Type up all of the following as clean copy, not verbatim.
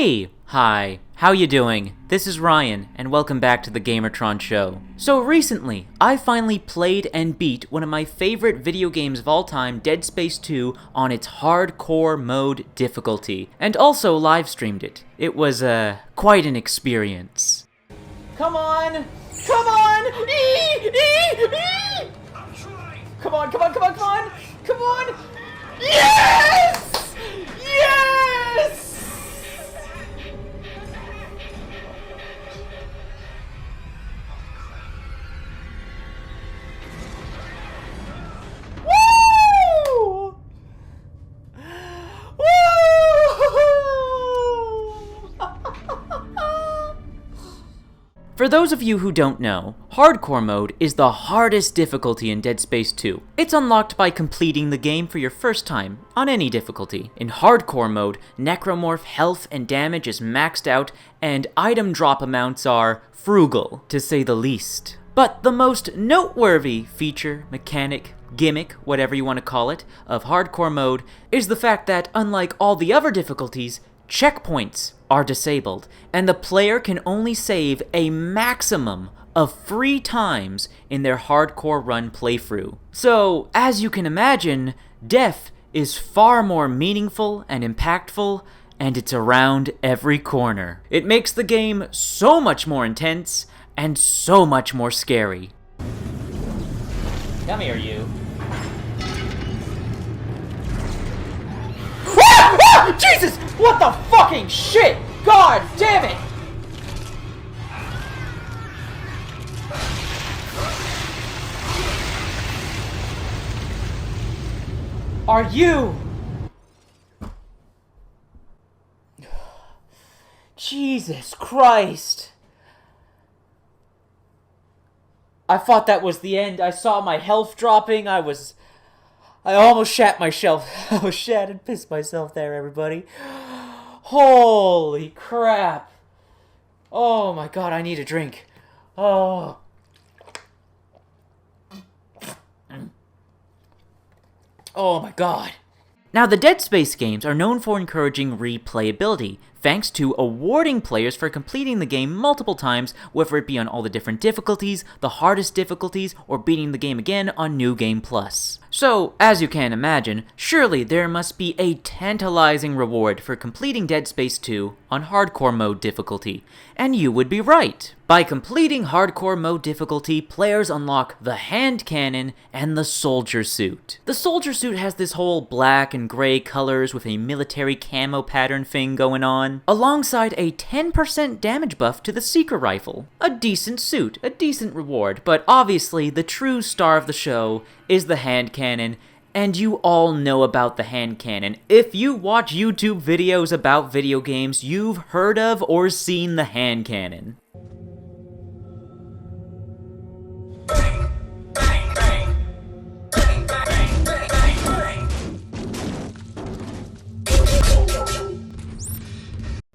Hey! Hi, how you doing? This is Ryan, and welcome back to the Gamertron Show. So recently, I finally played and beat one of my favorite video games of all time, Dead Space 2, on its hardcore mode difficulty, and also live streamed it. It was, quite an experience. Come on! Come on! Come on, come on, come on, come on! Come on! Yes! Yes! Woo! Woo! For those of you who don't know, Hardcore Mode is the hardest difficulty in Dead Space 2. It's unlocked by completing the game for your first time, on any difficulty. In Hardcore Mode, Necromorph health and damage is maxed out, and item drop amounts are frugal, to say the least. But the most noteworthy feature, mechanic, gimmick, whatever you want to call it, of Hardcore Mode is the fact that, unlike all the other difficulties, checkpoints are disabled, and the player can only save a maximum of 3 times in their hardcore run playthrough. So, as you can imagine, death is far more meaningful and impactful, and it's around every corner. It makes the game so much more intense, and so much more scary. Come here, you. Jesus! What the fucking shit? God damn it! Are you? Jesus Christ! I thought that was the end. I saw my health dropping. I almost shat myself. I almost shat and pissed myself there, everybody. Holy crap. Oh my god, I need a drink. Oh. Oh my god. Now, the Dead Space games are known for encouraging replayability, thanks to awarding players for completing the game multiple times, whether it be on all the different difficulties, the hardest difficulties, or beating the game again on New Game Plus. So, as you can imagine, surely there must be a tantalizing reward for completing Dead Space 2 on Hardcore Mode difficulty, and you would be right. By completing Hardcore Mode difficulty, players unlock the hand cannon and the soldier suit. The soldier suit has this whole black and gray colors with a military camo pattern thing going on, alongside a 10% damage buff to the Seeker rifle. A decent suit, a decent reward, but obviously the true star of the show is the hand cannon, and you all know about the hand cannon. If you watch YouTube videos about video games, you've heard of or seen the hand cannon.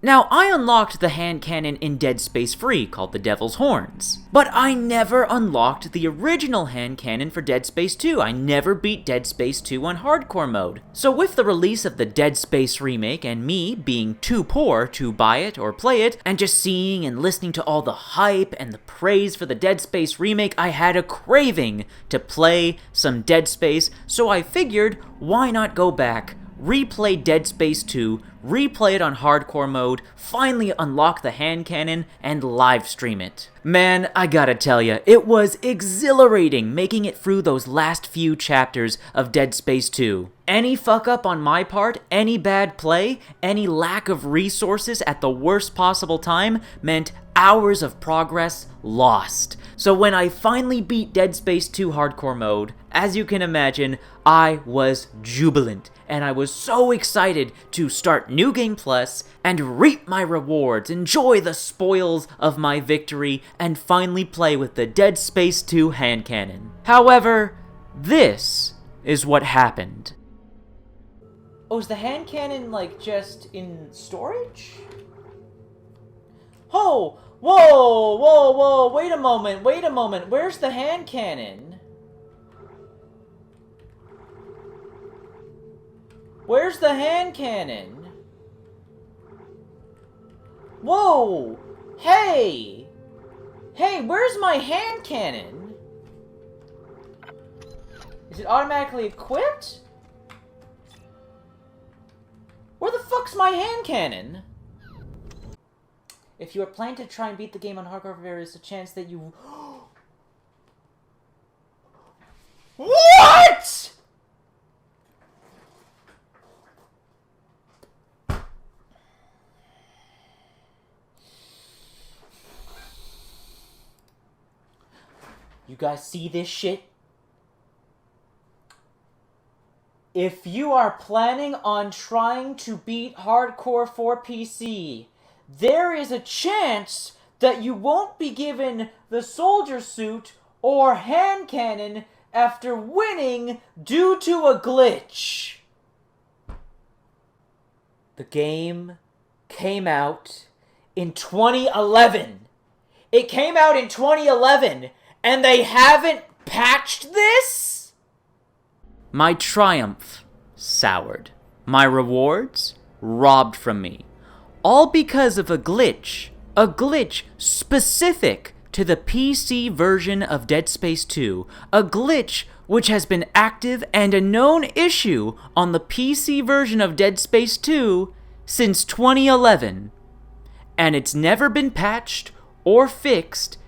Now, I unlocked the hand cannon in Dead Space 3, called the Devil's Horns. But I never unlocked the original hand cannon for Dead Space 2. I never beat Dead Space 2 on hardcore mode. So with the release of the Dead Space remake, and me being too poor to buy it or play it, and just seeing and listening to all the hype and the praise for the Dead Space remake, I had a craving to play some Dead Space, so I figured, why not go back, replay Dead Space 2, replay it on hardcore mode, finally unlock the hand cannon, and live stream it. Man, I gotta tell ya, it was exhilarating making it through those last few chapters of Dead Space 2. Any fuck up on my part, any bad play, any lack of resources at the worst possible time meant hours of progress lost. So when I finally beat Dead Space 2 hardcore mode, as you can imagine, I was jubilant, and I was so excited to start New Game Plus and reap my rewards, enjoy the spoils of my victory, and finally play with the Dead Space 2 hand cannon. However, this is what happened. Oh, is the hand cannon, like, just in storage? Oh! Whoa! Whoa, whoa! Wait a moment, where's the hand cannon? Where's the hand cannon? Whoa! Hey! Hey, where's my hand cannon? Is it automatically equipped? Where the fuck's my hand cannon? If you are planning to try and beat the game on hardcore, there is a chance that you... What?! You guys see this shit? If you are planning on trying to beat Hardcore for PC, there is a chance that you won't be given the soldier suit or hand cannon after winning due to a glitch. The game came out in 2011. It came out in 2011, and they haven't patched this? My triumph soured. My rewards robbed from me. All because of a glitch specific to the PC version of Dead Space 2, a glitch which has been active and a known issue on the PC version of Dead Space 2 since 2011, and it's never been patched or fixed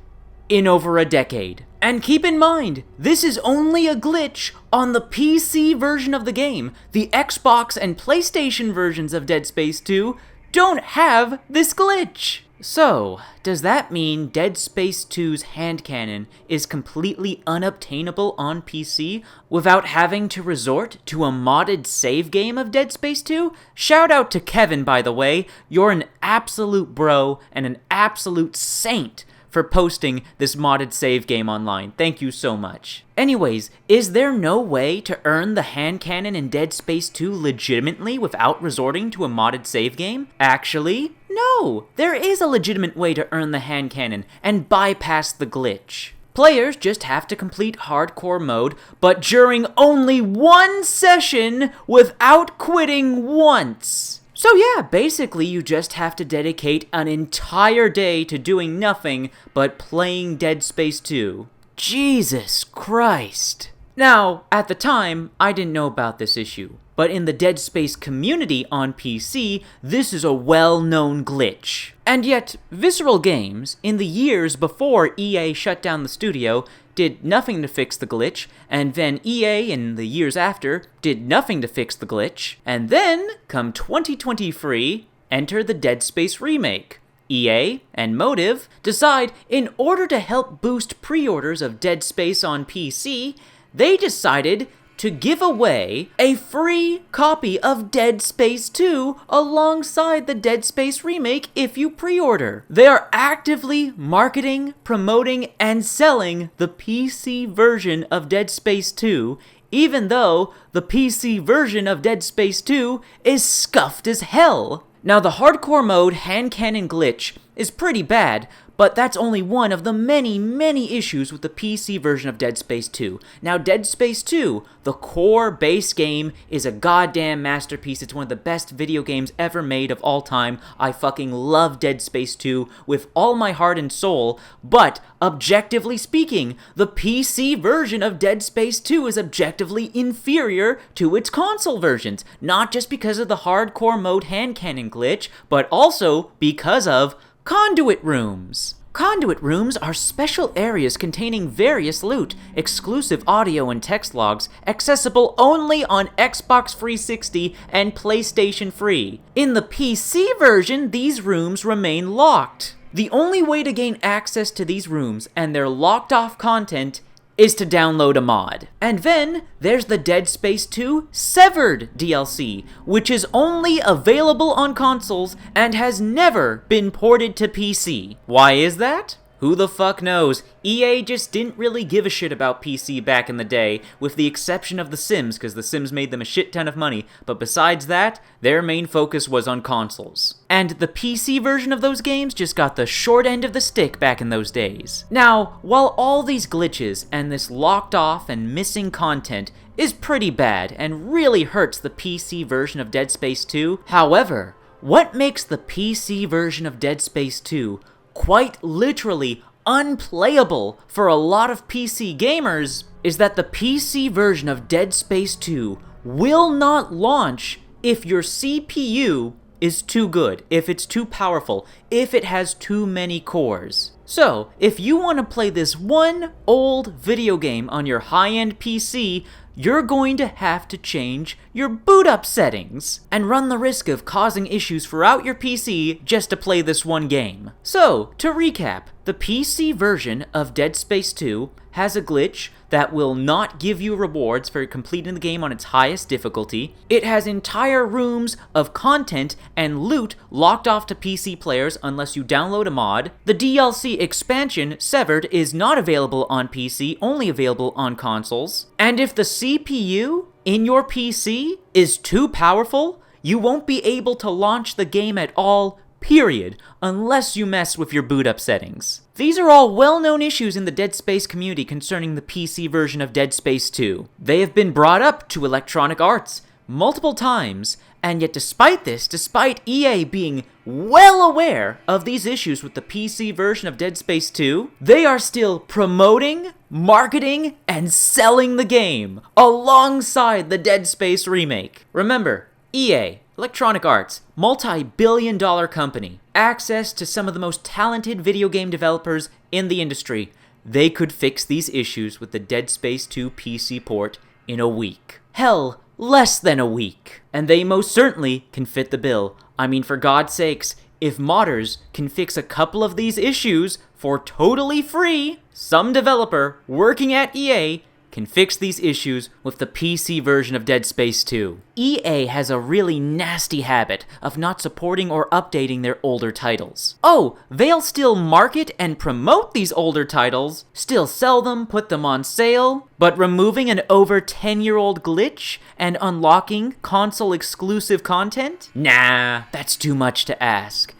in over a decade. And keep in mind, this is only a glitch on the PC version of the game. The Xbox and PlayStation versions of Dead Space 2 don't have this glitch. So, does that mean Dead Space 2's hand cannon is completely unobtainable on PC without having to resort to a modded save game of Dead Space 2? Shout out to Kevin, by the way. You're an absolute bro and an absolute saint for posting this modded save game online. Thank you so much. Anyways, is there no way to earn the hand cannon in Dead Space 2 legitimately without resorting to a modded save game? Actually, no! There is a legitimate way to earn the hand cannon and bypass the glitch. Players just have to complete hardcore mode, but during only one session without quitting once. So yeah, basically you just have to dedicate an entire day to doing nothing but playing Dead Space 2. Jesus Christ. Now, at the time, I didn't know about this issue, but in the Dead Space community on PC, this is a well-known glitch. And yet, Visceral Games, in the years before EA shut down the studio, did nothing to fix the glitch, and then EA, in the years after, did nothing to fix the glitch, and then, come 2023, enter the Dead Space Remake. EA and Motive decide, in order to help boost pre-orders of Dead Space on PC, they decided to give away a free copy of Dead Space 2 alongside the Dead Space Remake if you pre-order. They are actively marketing, promoting, and selling the PC version of Dead Space 2, even though the PC version of Dead Space 2 is scuffed as hell. Now, the hardcore mode hand cannon glitch is pretty bad, but that's only one of the many issues with the PC version of Dead Space 2. Now, Dead Space 2, the core base game, is a goddamn masterpiece. It's one of the best video games ever made of all time. I fucking love Dead Space 2 with all my heart and soul, but objectively speaking, the PC version of Dead Space 2 is objectively inferior to its console versions, not just because of the hardcore mode hand cannon glitch, but also because of Conduit Rooms. Conduit Rooms are special areas containing various loot, exclusive audio and text logs, accessible only on Xbox 360 and PlayStation Free. In the PC version, these rooms remain locked. The only way to gain access to these rooms and their locked-off content is to download a mod. And then there's the Dead Space 2 Severed DLC, which is only available on consoles and has never been ported to PC. Why is that? Who the fuck knows? EA just didn't really give a shit about PC back in the day, with the exception of The Sims, because The Sims made them a shit ton of money, but besides that, their main focus was on consoles. And the PC version of those games just got the short end of the stick back in those days. Now, while all these glitches and this locked off and missing content is pretty bad and really hurts the PC version of Dead Space 2, however, What makes the PC version of Dead Space 2 quite literally unplayable for a lot of PC gamers is that the PC version of Dead Space 2 will not launch if your CPU is too good, if it's too powerful, if it has too many cores. So, if you want to play this one old video game on your high-end PC, you're going to have to change your boot up settings and run the risk of causing issues throughout your PC just to play this one game. So, to recap, the PC version of Dead Space 2 has a glitch that will not give you rewards for completing the game on its highest difficulty. It has entire rooms of content and loot locked off to PC players unless you download a mod. The DLC expansion, Severed, is not available on PC, only available on consoles. And if the CPU in your PC is too powerful, you won't be able to launch the game at all, period, unless you mess with your boot up settings. These are all well-known issues in the Dead Space community concerning the PC version of Dead Space 2. They have been brought up to Electronic Arts multiple times, and yet despite this, despite EA being well aware of these issues with the PC version of Dead Space 2, they are still promoting, marketing, and selling the game alongside the Dead Space remake. Remember, EA, Electronic Arts, multi-billion-dollar company, access to some of the most talented video game developers in the industry. They could fix these issues with the Dead Space 2 PC port in a week. Hell, less than a week. And they most certainly can fit the bill. I mean, for God's sakes, if modders can fix a couple of these issues for totally free, some developer working at EA can fix these issues with the PC version of Dead Space 2. EA has a really nasty habit of not supporting or updating their older titles. Oh, they'll still market and promote these older titles, still sell them, put them on sale, but removing an over 10-year-old glitch and unlocking console-exclusive content? Nah, that's too much to ask.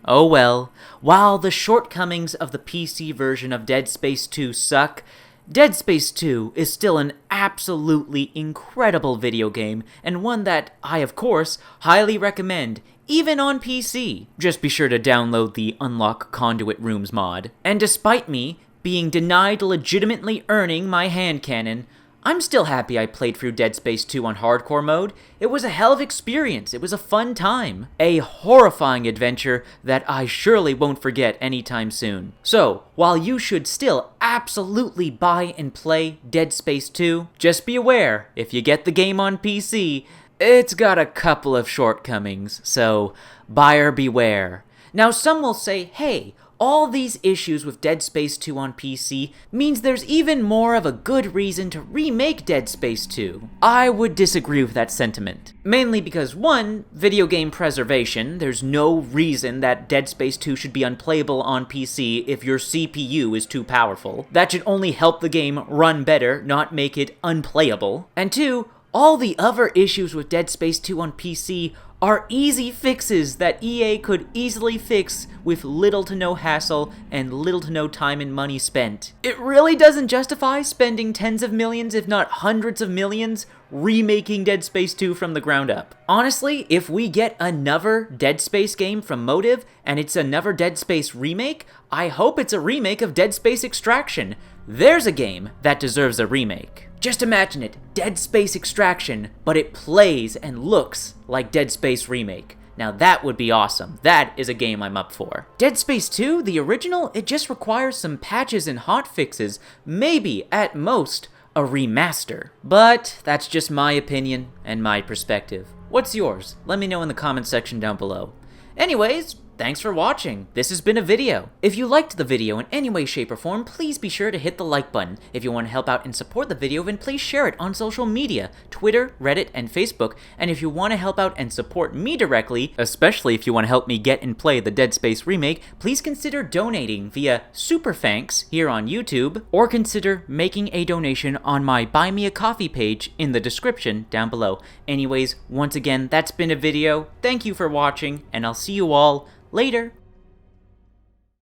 Oh well, while the shortcomings of the PC version of Dead Space 2 suck, Dead Space 2 is still an absolutely incredible video game, and one that I, of course, highly recommend, even on PC. Just be sure to download the Unlock Conduit Rooms mod. And despite me being denied legitimately earning my hand cannon, I'm still happy I played through Dead Space 2 on hardcore mode. It was a hell of an experience. It was a fun time. A horrifying adventure that I surely won't forget anytime soon. So, while you should still absolutely buy and play Dead Space 2, just be aware, if you get the game on PC, it's got a couple of shortcomings, so buyer beware. Now some will say, hey, all these issues with Dead Space 2 on PC means there's even more of a good reason to remake Dead Space 2. I would disagree with that sentiment. Mainly because 1, video game preservation. There's no reason that Dead Space 2 should be unplayable on PC if your CPU is too powerful. That should only help the game run better, not make it unplayable. And 2, all the other issues with Dead Space 2 on PC are easy fixes that EA could easily fix with little to no hassle and little to no time and money spent. It really doesn't justify spending tens of millions, if not hundreds of millions, remaking Dead Space 2 from the ground up. Honestly, if we get another Dead Space game from Motive, and it's another Dead Space remake, I hope it's a remake of Dead Space Extraction. There's a game that deserves a remake. Just imagine it, Dead Space Extraction, but it plays and looks like Dead Space Remake. Now that would be awesome. That is a game I'm up for. Dead Space 2, the original, it just requires some patches and hotfixes, maybe, at most, a remaster. But that's just my opinion and my perspective. What's yours? Let me know in the comment section down below. Anyways, thanks for watching. This has been a video. If you liked the video in any way, shape, or form, please be sure to hit the like button. If you want to help out and support the video, then please share it on social media, Twitter, Reddit, and Facebook. And if you want to help out and support me directly, especially if you want to help me get and play the Dead Space remake, please consider donating via Super Thanks here on YouTube, or consider making a donation on my Buy Me a Coffee page in the description down below. Anyways, once again, that's been a video. Thank you for watching, and I'll see you all later.